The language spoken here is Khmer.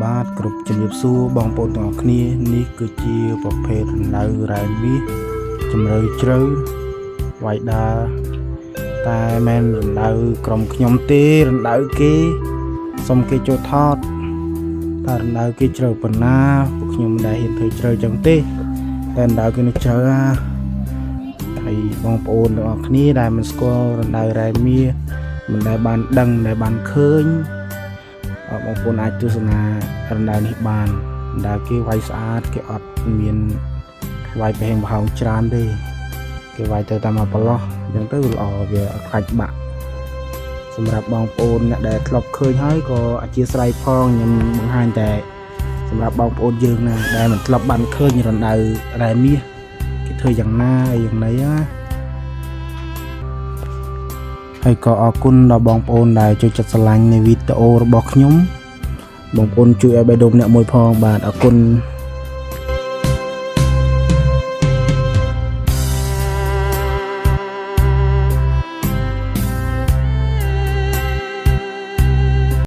បាទគ្រប់ជំរាបសួរបងប្អូនទាំងអស់គ្នានេះគឺជាប្រភេទរណ្ដៅរ៉ែមាសជំរឿជ្រៅវាយដាតែមិនរណ្ដៅក្រុមខ្ញុំទេរណ្ដៅគេសុំគេចូលថតតែរណ្ដៅគេជ្រៅប៉ុណ្ណាពួកខ្ញុំមិនដែលហ៊ានធ្វើជ្រៅចឹងទេតែរណ្ដៅគេនៅជ្រៅហើយបងប្អូនទាំងអស់គ្នាដែលមិនស្គាល់រណ្ដៅរ៉ែមាសមិនដែលបានដឹងដែលបានឃើញបងប្អូនអាចទស្សនារណ្ដៅនេះបានរណ្ដៅគេវាយស្អាតគេអត់មានវាយប្រហែងប្រហោងច្រើនទេគេវាយទៅតាមប្រឡោះអញ្ចឹងទៅល្អវាអត់ខ្លាចបាក់សម្រាប់បងប្អូនអ្នកដែលធ្លាប់ឃើញហើយក៏អធិស្ឋានផងខ្ញុំបង្ហាញតែសម្រាប់បងប្អូនយើងណាដែលមិនធ្លាប់បានឃើញរណ្ដៅរ៉ែមាសគេធ្វើយ៉ាងណាយ៉ាងណីណាហើយក៏អរគុណដល់បងប្អូនដែលចូលចិត្តស្រឡាញ់នៃវីដេអូរបស់ខ្ញុំបងប្អូនជួយឲ្យបេះដូងអ្នកមួយផងបាទអរគុណ